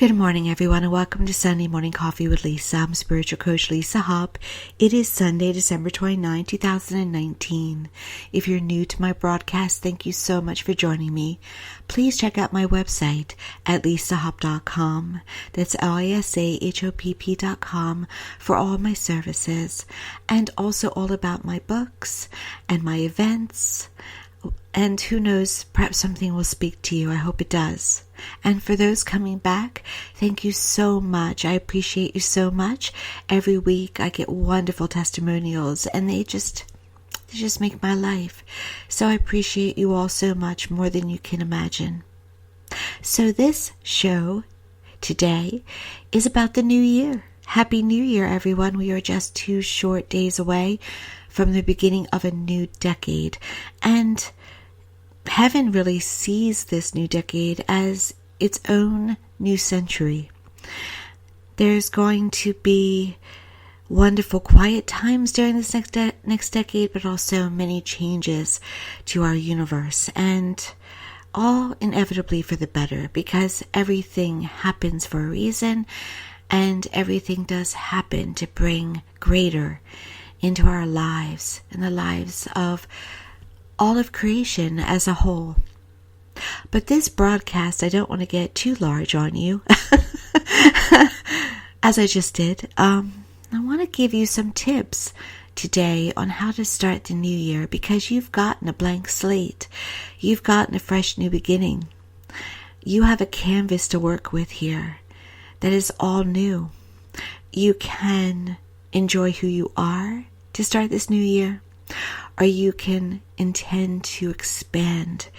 Good morning, everyone, and welcome to Sunday Morning Coffee with Lisa. I'm spiritual coach Lisa Hopp. It is Sunday, December 29, 2019. If you're new to my broadcast, thank you so much for joining me. Please check out my website at lisahopp.com. That's lisahopp.com for all my services, and also all about my books and my events. And who knows, perhaps something will speak to you. I hope it does. And for those coming back, thank you so much. I appreciate you so much. Every week I get wonderful testimonials, and they just make my life. So I appreciate you all so much, more than you can imagine. So this show today is about the new year. Happy New Year, everyone. We are just 2 short days away from the beginning of a new decade. And heaven really sees this new decade as its own new century. There's going to be wonderful quiet times during this next decade, but also many changes to our universe, and all inevitably for the better, because everything happens for a reason, and everything does happen to bring greater into our lives and the lives of all of creation as a whole. But this broadcast, I don't want to get too large on you, as I just did. I want to give you some tips today on how to start the new year, because you've gotten a blank slate. You've gotten a fresh new beginning. You have a canvas to work with here that is all new. You can enjoy who you are to start this new year, or you can intend to expand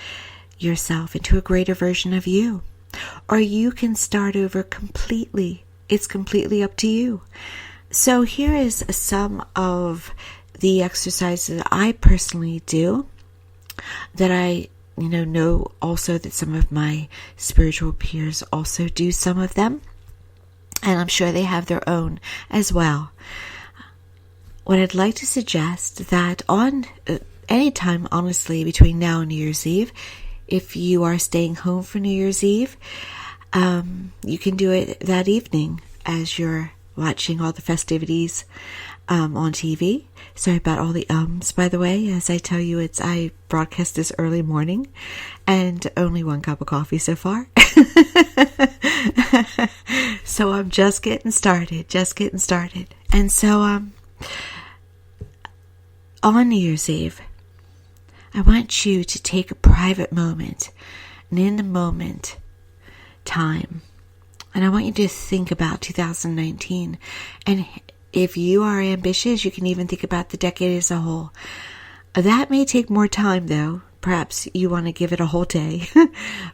yourself into a greater version of you, or you can start over completely. It's completely up to you. So here is some of the exercises that I personally do, that I know also that some of my spiritual peers also do some of them, and I'm sure they have their own as well. What I'd like to suggest that on any time, honestly, between now and New Year's Eve, if you are staying home for New Year's Eve, you can do it that evening as you're watching all the festivities on TV. Sorry about all the by the way. As I tell you, I broadcast this early morning, and only 1 cup of coffee so far. So I'm just getting started. And so on New Year's Eve, I want you to take a private moment, and in the moment time, and I want you to think about 2019. And if you are ambitious, you can even think about the decade as a whole. That may take more time, though. Perhaps you want to give it a whole day,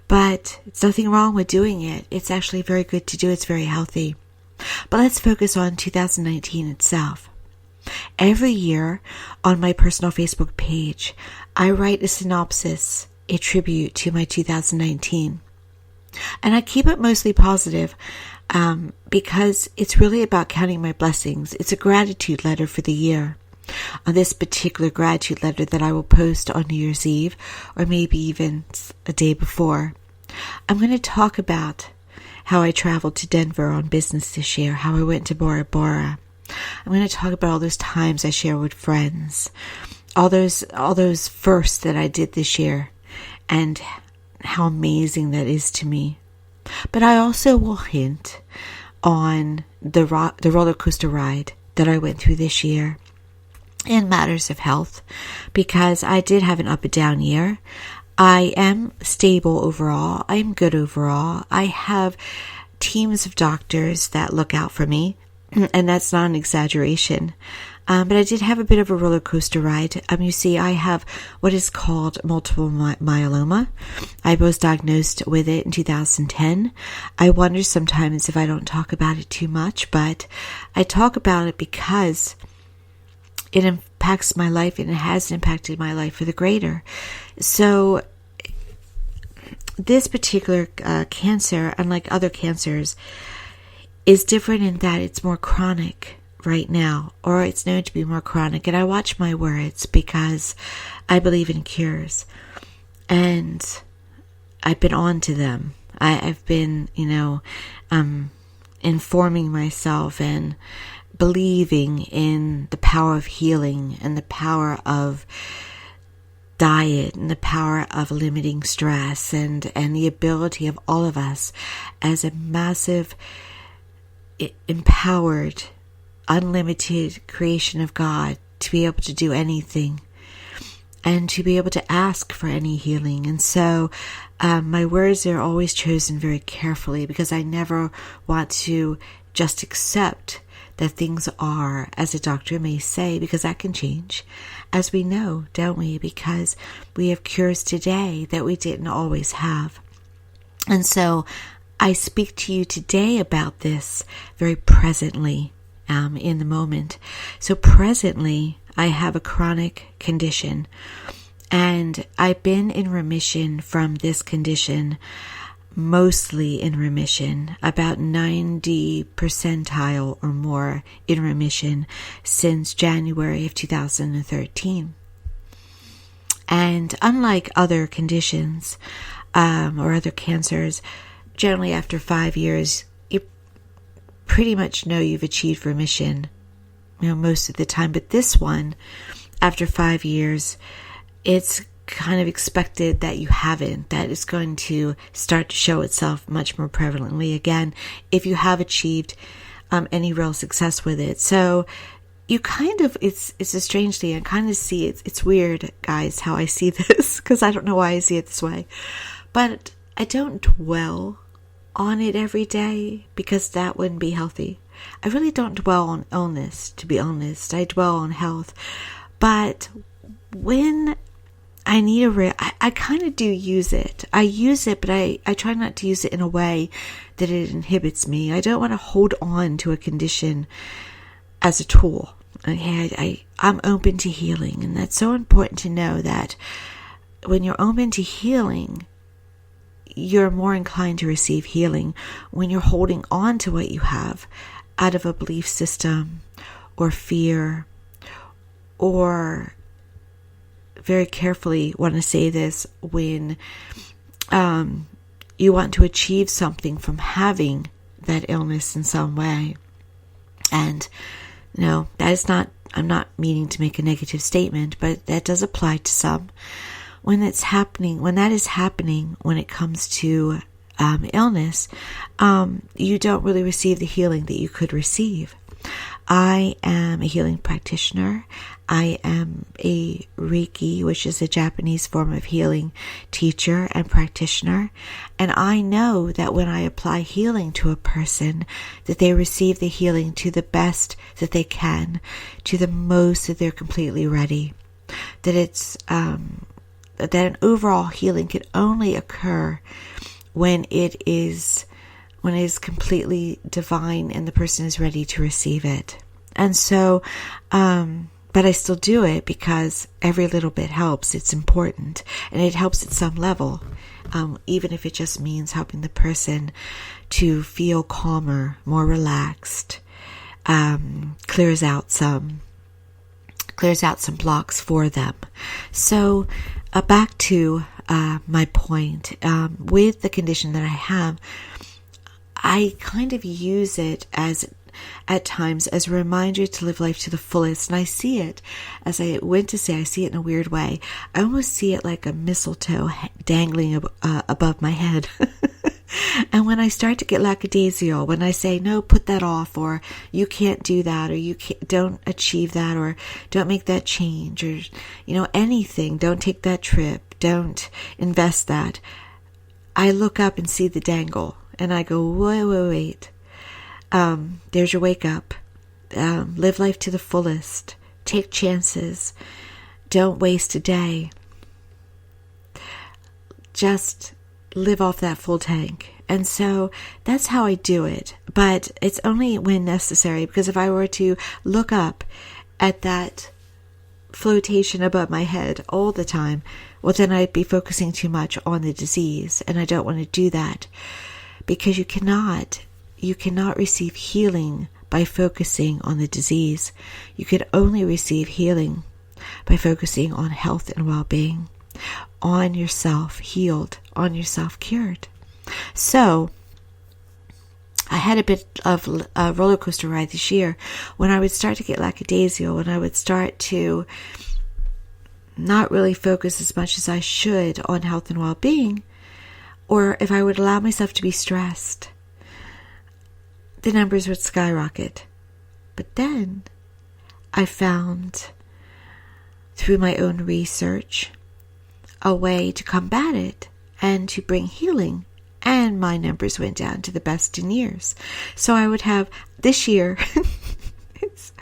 but it's nothing wrong with doing it. It's actually very good to do. It's very healthy. But let's focus on 2019 itself. Every year on my personal Facebook page, I write a synopsis, a tribute to my 2019. And I keep it mostly positive because it's really about counting my blessings. It's a gratitude letter for the year. On this particular gratitude letter that I will post on New Year's Eve, or maybe even a day before, I'm going to talk about how I traveled to Denver on business this year, how I went to Bora Bora. I'm going to talk about all those times I share with friends, all those firsts that I did this year, and how amazing that is to me. But I also will hint on the roller coaster ride that I went through this year in matters of health, because I did have an up and down year. I am stable overall. I'm good overall. I have teams of doctors that look out for me, and that's not an exaggeration. But I did have a bit of a roller coaster ride. You see, I have what is called multiple myeloma. I was diagnosed with it in 2010. I wonder sometimes if I don't talk about it too much, but I talk about it because it impacts my life, and it has impacted my life for the greater. So this particular cancer, unlike other cancers, is different in that it's more chronic right now, or it's known to be more chronic. And I watch my words because I believe in cures, and I've been on to them. I've been, informing myself and believing in the power of healing and the power of diet and the power of limiting stress and the ability of all of us as a massive, empowered, unlimited creation of God to be able to do anything and to be able to ask for any healing. And so my words are always chosen very carefully, because I never want to just accept that things are as a doctor may say, because that can change, as we know, don't we? Because we have cures today that we didn't always have. And so I speak to you today about this very presently, in the moment. So presently, I have a chronic condition, and I've been in remission from this condition, mostly in remission, about 90 percentile or more in remission since January of 2013. And unlike other conditions or other cancers, generally after 5 years, you pretty much know you've achieved remission, most of the time. But this one, after 5 years, it's kind of expected that you haven't, that it's going to start to show itself much more prevalently again if you have achieved any real success with it. So you kind of, it's a strange thing. I kind of see it. It's weird, guys, how I see this, because I don't know why I see it this way. But I don't dwell on it every day, because that wouldn't be healthy. I really don't dwell on illness, to be honest. I dwell on health. But when I need I kind of do use it. I use it, but I try not to use it in a way that it inhibits me. I don't want to hold on to a condition as a tool. Okay, I'm open to healing, and that's so important to know that when you're open to healing, you're more inclined to receive healing. When you're holding on to what you have out of a belief system or fear, or very carefully want to say this, when you want to achieve something from having that illness in some way. And no, that is not, I'm not meaning to make a negative statement, but that does apply to some. When it's happening, when that is happening, when it comes to illness, you don't really receive the healing that you could receive. I am a healing practitioner. I am a Reiki, which is a Japanese form of healing, teacher and practitioner. And I know that when I apply healing to a person, that they receive the healing to the best that they can, to the most that they're completely ready. That it's that an overall healing can only occur when it is completely divine and the person is ready to receive it. And so, but I still do it because every little bit helps. It's important, and it helps at some level, even if it just means helping the person to feel calmer, more relaxed, clears out some blocks for them. So back to my point, with the condition that I have, I kind of use it as, at times, as a reminder to live life to the fullest. And I see it, as I went to say, I see it in a weird way. I almost see it like a mistletoe dangling above my head. And when I start to get lackadaisical, when I say, no, put that off, or you can't do that, or don't achieve that, or don't make that change, or, anything, don't take that trip, don't invest that, I look up and see the dangle, and I go, wait. There's your wake up. Live life to the fullest. Take chances. Don't waste a day. Just live off that full tank. And so that's how I do it. But it's only when necessary, because if I were to look up at that flotation above my head all the time, well, then I'd be focusing too much on the disease. And I don't want to do that, because you cannot receive healing by focusing on the disease. You can only receive healing by focusing on health and well-being, on yourself healed, on yourself cured. So I had a bit of a roller coaster ride this year when I would start to get lackadaisical, when I would start to not really focus as much as I should on health and well-being, or if I would allow myself to be stressed, the numbers would skyrocket. But then I found, through my own research, a way to combat it and to bring healing, and my numbers went down to the best in years. So I would have this year, it's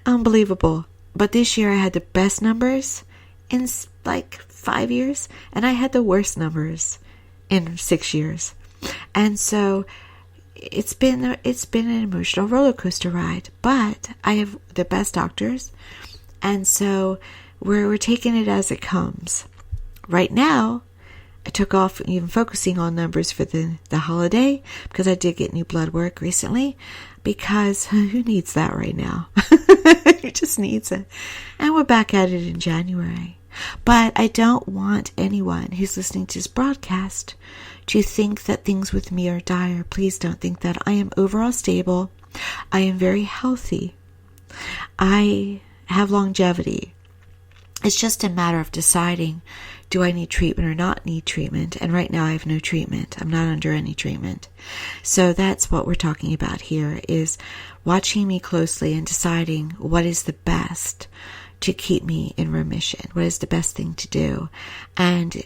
unbelievable, but this year I had the best numbers in like 5 years, and I had the worst numbers in 6 years. And so it's been an emotional roller coaster ride, but I have the best doctors, and so we're taking it as it comes. Right now, I took off even focusing on numbers for the holiday, because I did get new blood work recently, because who needs that right now? Who just needs it? And we're back at it in January. But I don't want anyone who's listening to this broadcast to think that things with me are dire. Please don't think that. I am overall stable. I am very healthy. I have longevity. It's just a matter of deciding, do I need treatment or not need treatment? And right now I have no treatment. I'm not under any treatment. So that's what we're talking about here, is watching me closely and deciding what is the best to keep me in remission. What is the best thing to do? And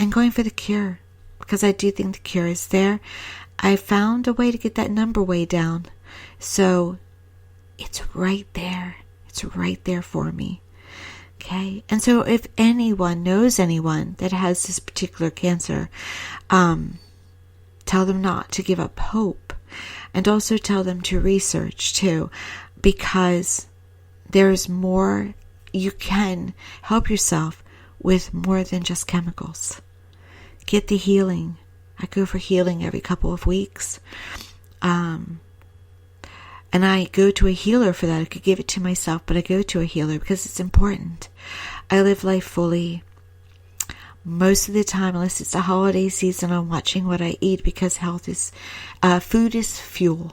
going for the cure, because I do think the cure is there. I found a way to get that number way down. So it's right there. It's right there for me. Okay. And so if anyone knows anyone that has this particular cancer, tell them not to give up hope, and also tell them to research too, because there's more. You can help yourself with more than just chemicals. Get the healing. I go for healing every couple of weeks. And I go to a healer for that. I could give it to myself, but I go to a healer because it's important. I live life fully. Most of the time, unless it's a holiday season, I'm watching what I eat, because food is fuel.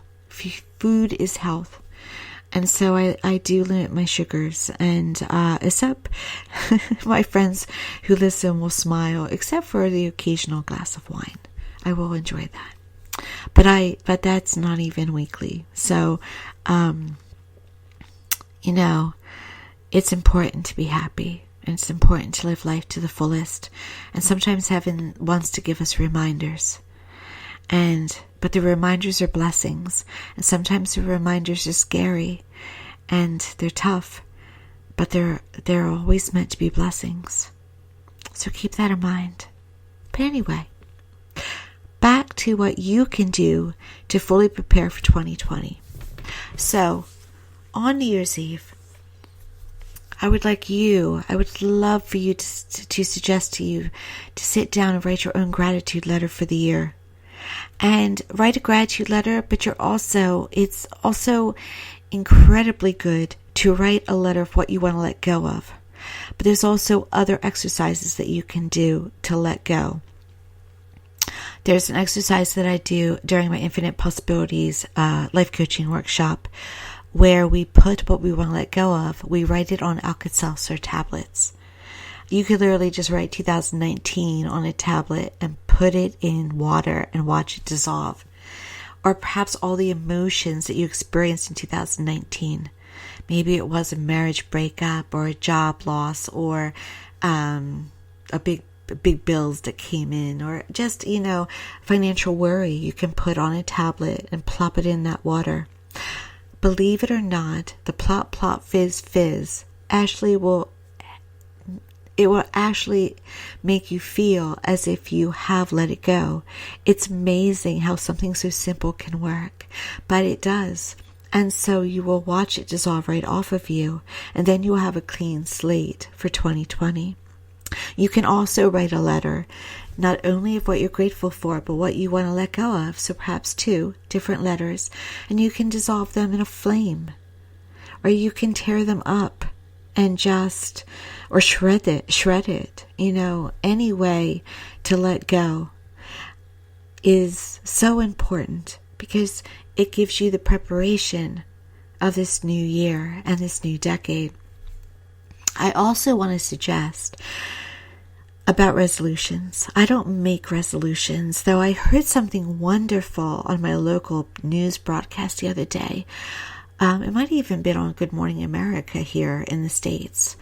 Food is health. And so I do limit my sugars, and except my friends who listen will smile, except for the occasional glass of wine. I will enjoy that. But that's not even weekly. So, it's important to be happy, and it's important to live life to the fullest. And sometimes heaven wants to give us reminders. But the reminders are blessings. And sometimes the reminders are scary and they're tough, but they're always meant to be blessings. So keep that in mind. But anyway, back to what you can do to fully prepare for 2020. So, on New Year's Eve, I would love for you to suggest to you to sit down and write your own gratitude letter for the year. And write a gratitude letter, but it's also incredibly good to write a letter of what you want to let go of. But there's also other exercises that you can do to let go. There's an exercise that I do during my Infinite Possibilities life coaching workshop, where we put what we want to let go of. We write it on Alka-Seltzer tablets. You could literally just write 2019 on a tablet and put it in water and watch it dissolve. Or perhaps all the emotions that you experienced in 2019. Maybe it was a marriage breakup, or a job loss, or a big bills that came in, or just, financial worry. You can put on a tablet and plop it in that water. Believe it or not, the plop, plop, fizz, fizz will actually make you feel as if you have let it go. It's amazing how something so simple can work, but it does. And so you will watch it dissolve right off of you, and then you will have a clean slate for 2020. You can also write a letter, not only of what you're grateful for, but what you want to let go of. So perhaps 2 different letters, and you can dissolve them in a flame, or you can tear them up and or shred it, any way to let go. is so important because it gives you the preparation of this new year and this new decade. I also want to suggest about resolutions. I don't make resolutions, though I heard something wonderful on my local news broadcast the other day. It might have even been on Good Morning America here in the States.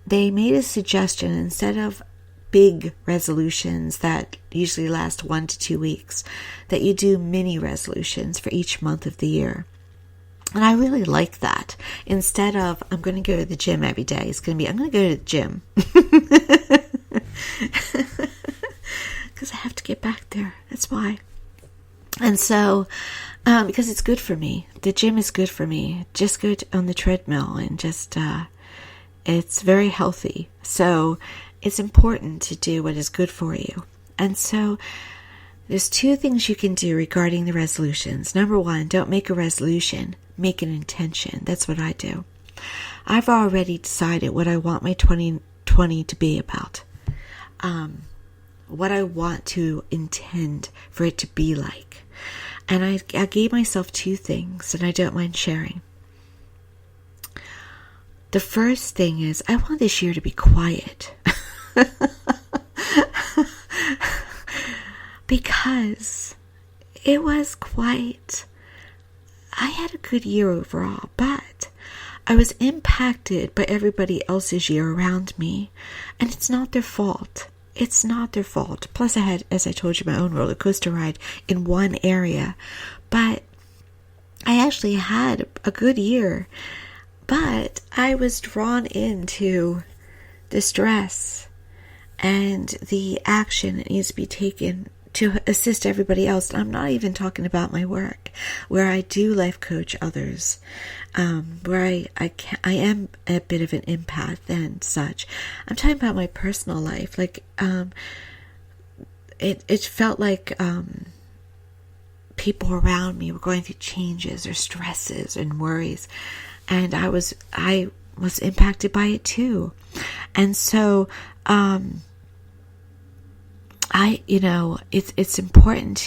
They made a suggestion, instead of big resolutions that usually last 1 to 2 weeks, that you do mini resolutions for each month of the year. And I really like that. Instead of, I'm going to go to the gym every day, it's going to be, I'm going to go to the gym. Because I have to get back there. That's why. And so, because it's good for me. The gym is good for me. Just go on the treadmill and just, it's very healthy. So it's important to do what is good for you. And so there's 2 things you can do regarding the resolutions. Number 1, don't make a resolution. Make an intention. That's what I do. I've already decided what I want my 2020 to be about. What I want to intend for it to be like. And I gave myself 2 things, and I don't mind sharing. The first thing is, I want this year to be quiet. Because it was quite, I had a good year overall, but I was impacted by everybody else's year around me, and it's not their fault. It's not their fault. Plus I had, as I told you, my own roller coaster ride in one area, but I actually had a good year, but I was drawn into the stress and the action that needs to be taken to assist everybody else. And I'm not even talking about my work, where I do life coach others, where I am a bit of an empath and such. I'm talking about my personal life. Like, it felt like people around me were going through changes or stresses and worries, and I was impacted by it too. And so, it's important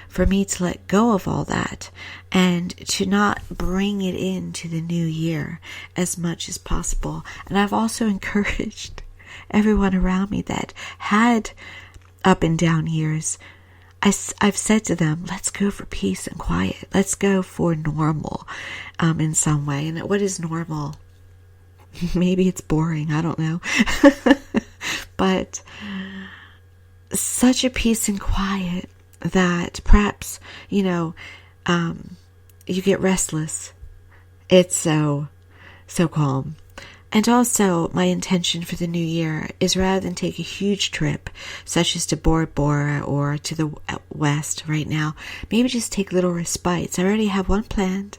for me to let go of all that and to not bring it into the new year as much as possible. And I've also encouraged everyone around me that had up and down years. I've said to them, let's go for peace and quiet. Let's go for normal, in some way. And what is normal? Maybe it's boring. I don't know. But such a peace and quiet that perhaps, you get restless. It's so calm. And also, my intention for the new year is, rather than take a huge trip, such as to Bora Bora or to the west right now, maybe just take little respites. I already have one planned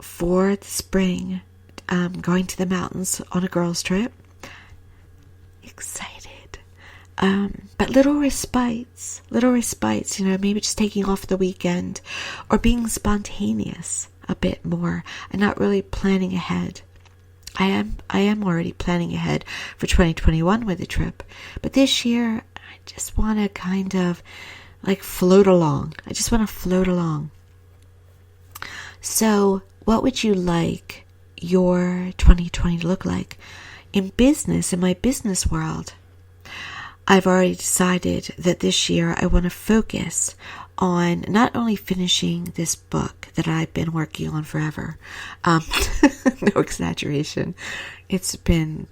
for the spring, going to the mountains on a girls' trip. Excited. But little respites, maybe just taking off the weekend or being spontaneous a bit more and not really planning ahead. I am already planning ahead for 2021 with the trip, but this year I just want to kind of like float along. I just want to float along. So what would you like your 2020 to look like? In business, in my business world, I've already decided that this year I want to focus on not only finishing this book that I've been working on forever. No exaggeration. It's been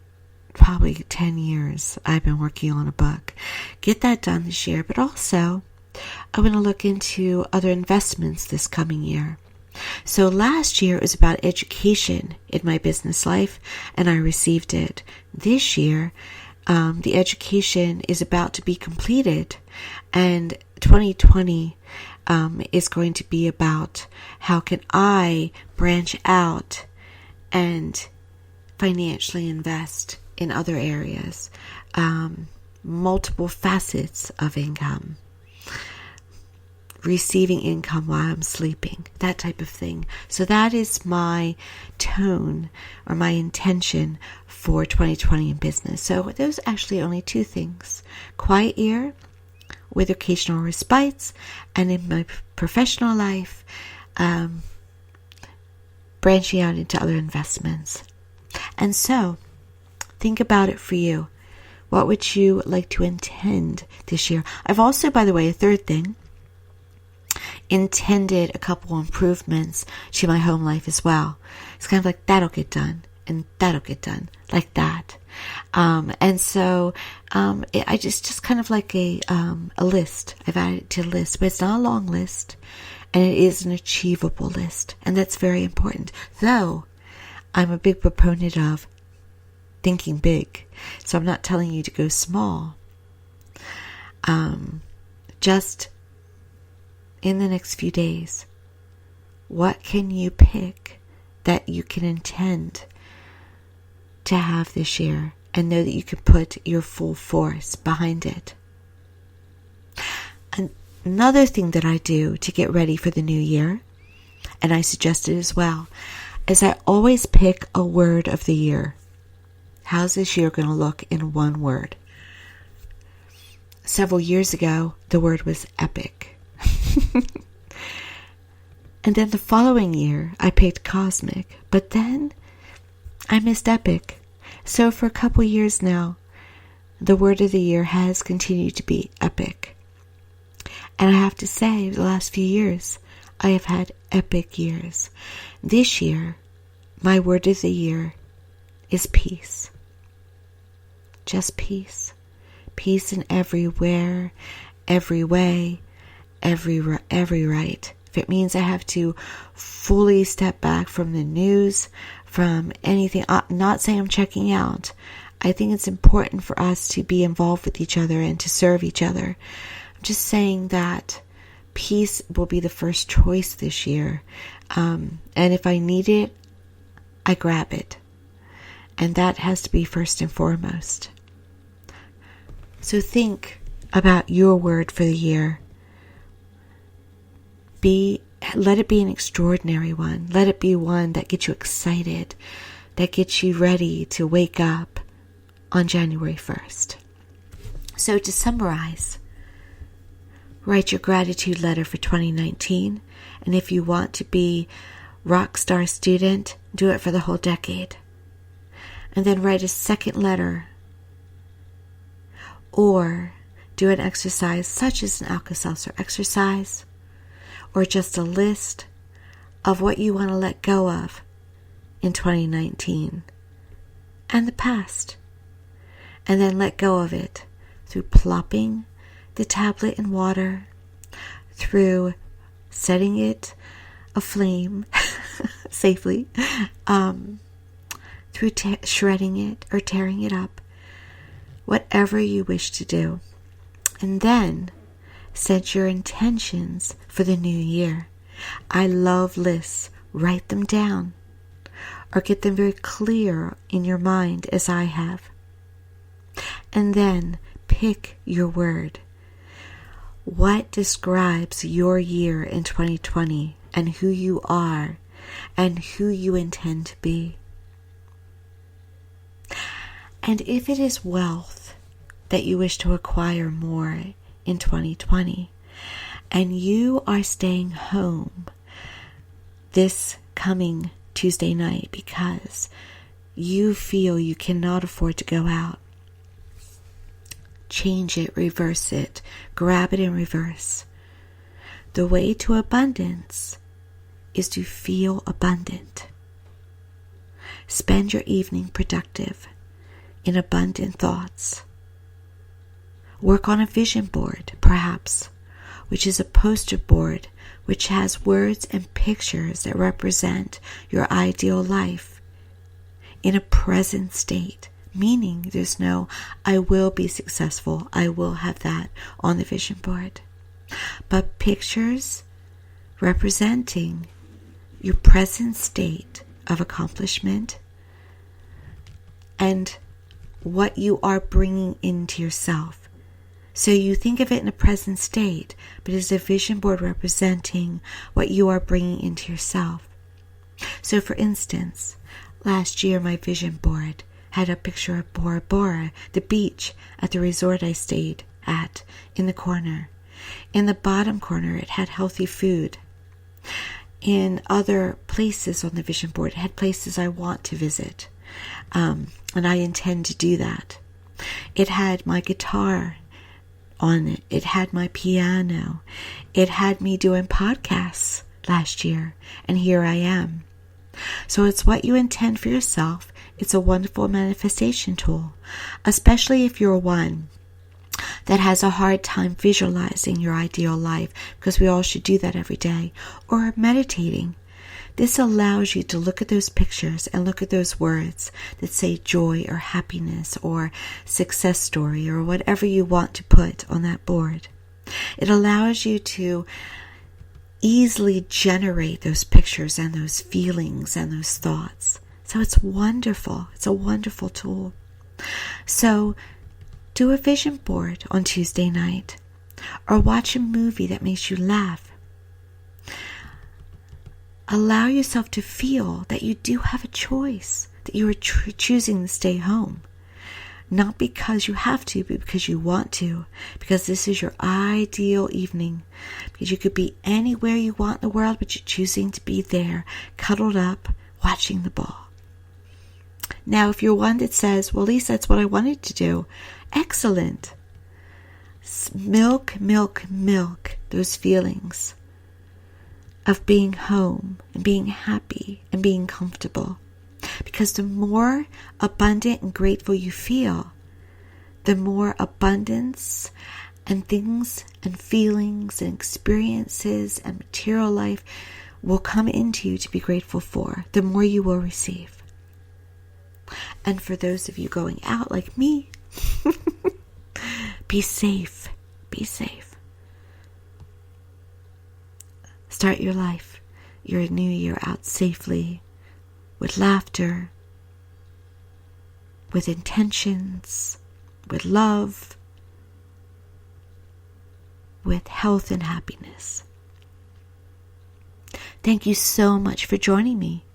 probably 10 years I've been working on a book. Get that done this year, but also I want to look into other investments this coming year. So last year it was about education in my business life, and I received it. This year, the education is about to be completed, and 2020 is going to be about how can I branch out and financially invest in other areas, multiple facets of income, receiving income while I'm sleeping, that type of thing. So that is my tone or my intention for 2020 in business. So those are actually only 2 things: quiet year with occasional respites, and in my professional life, branching out into other investments. And so, think about it for you. What would you like to intend this year? I've also, by the way, a third thing, intended a couple improvements to my home life as well. It's kind of like that'll get done and that'll get done, like that. And so I just kind of like a list. I've added it to a list, but it's not a long list, and it is an achievable list, and that's very important. Though I'm a big proponent of thinking big, so I'm not telling you to go small. Just in the next few days, what can you pick that you can intend to have this year and know that you can put your full force behind it? Another thing that I do to get ready for the new year, and I suggest it as well, is I always pick a word of the year. How's this year going to look in one word? Several years ago, the word was epic. And then the following year, I picked cosmic, but then I missed epic. So for a couple years now, the word of the year has continued to be epic. And I have to say, the last few years, I have had epic years. This year, my word of the year is peace. Just peace. Peace in everywhere, every way, every right. If it means I have to fully step back from the news, from anything, not saying I'm checking out. I think it's important for us to be involved with each other and to serve each other. I'm just saying that peace will be the first choice this year. And if I need it, I grab it. And that has to be first and foremost. So think about your word for the year. Let it be an extraordinary one. Let it be one that gets you excited, that gets you ready to wake up on January 1st. So to summarize, write your gratitude letter for 2019. And if you want to be rock star student, do it for the whole decade. And then write a second letter. Or do an exercise such as an Alka-Seltzer exercise, or just a list of what you want to let go of in 2019 and the past. And then let go of it through plopping the tablet in water, through setting it aflame safely, through shredding it or tearing it up, whatever you wish to do. And then set your intentions for the new year. I love lists. Write them down or get them very clear in your mind as I have. And then pick your word. What describes your year in 2020 and who you are and who you intend to be? And if it is wealth that you wish to acquire more in 2020, and you are staying home this coming Tuesday night because you feel you cannot afford to go out, change it, reverse it, grab it in reverse. The way to abundance is to feel abundant. Spend your evening productive in abundant thoughts. Work on a vision board, perhaps, which is a poster board which has words and pictures that represent your ideal life in a present state, meaning there's no, I will be successful, I will have that on the vision board, but pictures representing your present state of accomplishment and what you are bringing into yourself. So you think of it in a present state, but it's a vision board representing what you are bringing into yourself. So for instance, last year my vision board had a picture of Bora Bora, the beach at the resort I stayed at in the corner. In the bottom corner, it had healthy food. In other places on the vision board, it had places I want to visit. And I intend to do that. It had my guitar on it. It had my piano. It had me doing podcasts last year. And here I am. So it's what you intend for yourself. It's a wonderful manifestation tool, especially if you're one that has a hard time visualizing your ideal life, because we all should do that every day, or meditating. This allows you to look at those pictures and look at those words that say joy or happiness or success story or whatever you want to put on that board. It allows you to easily generate those pictures and those feelings and those thoughts. So it's wonderful. It's a wonderful tool. So do a vision board on Tuesday night, or watch a movie that makes you laugh. Allow yourself to feel that you do have a choice, that you are choosing to stay home. Not because you have to, but because you want to. Because this is your ideal evening. Because you could be anywhere you want in the world, but you're choosing to be there, cuddled up, watching the ball. Now, if you're one that says, well, Lisa, that's what I wanted to do. Excellent. Milk those feelings of being home and being happy and being comfortable. Because the more abundant and grateful you feel, the more abundance and things and feelings and experiences and material life will come into you to be grateful for, the more you will receive. And for those of you going out like me, be safe. Be safe. Start your life, your new year out safely, with laughter, with intentions, with love, with health and happiness. Thank you so much for joining me.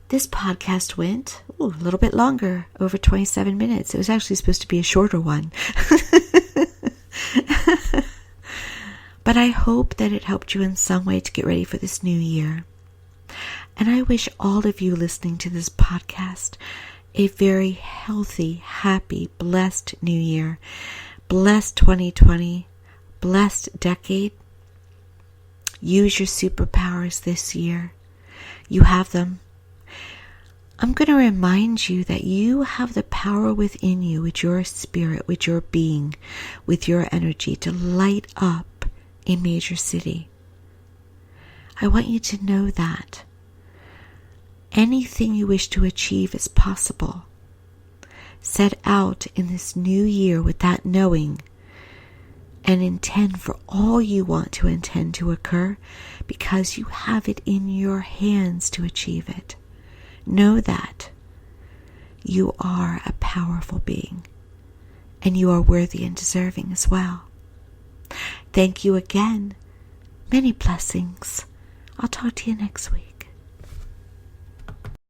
This podcast went a little bit longer, over 27 minutes. It was actually supposed to be a shorter one. But I hope that it helped you in some way to get ready for this new year. And I wish all of you listening to this podcast a very healthy, happy, blessed new year. Blessed 2020. Blessed decade. Use your superpowers this year. You have them. I'm going to remind you that you have the power within you, with your spirit, with your being, with your energy, to light up a major city. I want you to know that anything you wish to achieve is possible. Set out in this new year with that knowing, and intend for all you want to intend to occur, because you have it in your hands to achieve it. Know that you are a powerful being, and you are worthy and deserving as well. Thank you again. Many blessings. I'll talk to you next week.